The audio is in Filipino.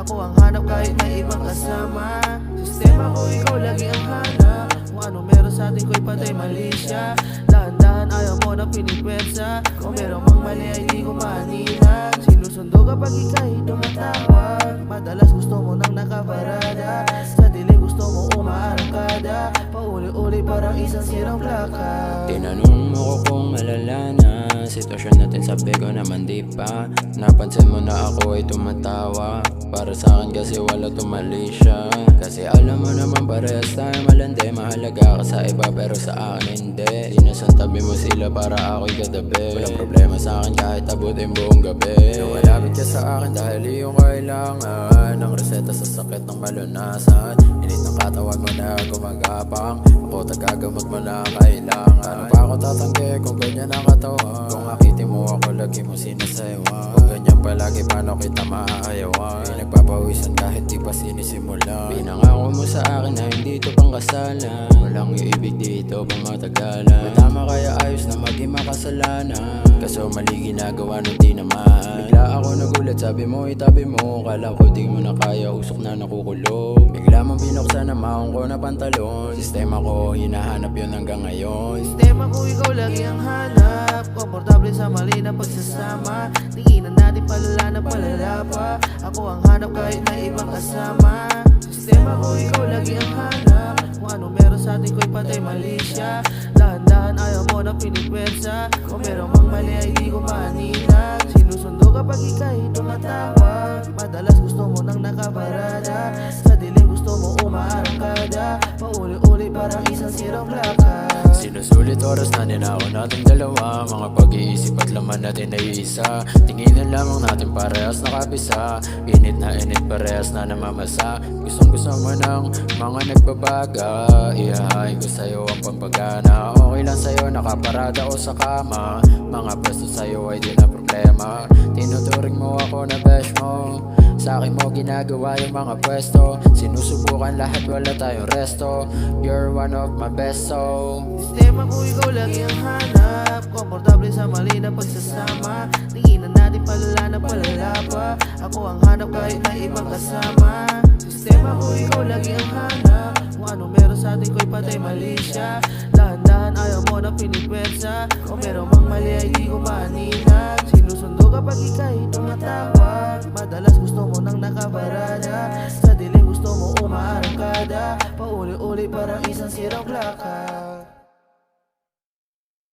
Ako ang hanap kahit may ibang kasama. Sistema ko ikaw lagi ang hanap. Kung ano meron sa atin ko'y patay mali siya. Dahan-dahan ayaw mo na pinipwersa. Kung meron mang mali ay di ko maanilan. Sinusundo kapag ika'y tumatawag. Madalas gusto mo nang nakaparada. Sa dilim gusto mo umaarangkada. Pauli-uli parang isang sirang plaka. Tinanong mo ko kung malala na sitwasyon natin, sabi ko naman di pa. Napansin mo na ako ay tumatawa. Para sa akin kasi wala tumali siya. Kasi alam mo naman parehas tayo malandi. Mahalaga ka sa iba pero sa akin hindi. Sinasantabi mo sila para ako'y katabi. Walang problema sa akin kahit abutin buong gabi. Lumalapit ka sa akin dahil iyong kailangan ng reseta sa sakit ng malunasan. Init ng katawan mo na gumagapang. Ako tagagamot mo na kailangan. Ano pa ako tatanggi kung ganyan ang katawan? Kung akitin mo ako lagi mo sinasayawan. Kung ganyan palagi paano kita maaayawan? Nagpapawisan kahit di pa sinisimulan. Pinangako mo sa akin na hindi ito pang kasalan. Walang iibig dito pang matagalan. Matama kaya ayos na maging makasalanan. Kaso mali ginagawa nung di naman. Bigla ako nagulat, sabi mo itabi mo. Kala ko di mo na kaya, usok na nakukulong. Bigla mong binuksan na maong ko na pantalon. Sistema ko hinahanap yun hanggang ngayon. Sistema ko ikaw lagi ang hanap. Komportable sa mali na pagsasama. Tinginan natin palala na palala pa. Ako ang hanap kahit may ibang kasama. Sistema ko ikaw lagi ang hanap. Kung ano meron sa atin ko'y patay mali siya. Dahan-dahan ayaw mo na pinipwersa. Kung meron mang mali ay di ko maanilan. Sinusundo kapag ika'y tumatawag. Madalas gusto mo nang nakaparada. Sa dilim gusto mo umaarangkada. Pauli-uli parang isang sirang plaka. Sinusulit oras na ninakaw natin dalawa. Mga pag-iisip at laman natin ay isa. Tinginan lamang natin parehas nakabisa. Init na init parehas na namamasa. Gustong gusto mo ng mga nagbabaga. Ihahain ko sa'yo ang pampagana. Okay lang sa'yo nakaparada o sa kama. Mga pwesto sa'yo ay di na problema. Tinuturing mo ako na besh mo. Sa akin mo ginagawa yung mga pwesto. Sinusubukan lahat wala tayong resto. You're one of my best so. Sistema ko ikaw lagi ang hanap. Komportable sa mali na pagsasama. Tinginan natin palala na palala pa. Ako ang hanap kahit may ibang kasama. Sistema ko ikaw lagi ang hanap. Kung ano meron sa atin ko'y patay mali siya. Dahan-dahan ayaw mo na pinipwersa. Kung meron mang mali ay di ko maanilan. Sinusundo kapag ika'y tumatawag. Madalas gusto mo nang nakaparada. Sa dilim gusto mo umaarangkada. Pauli-uli parang isang sirang plaka.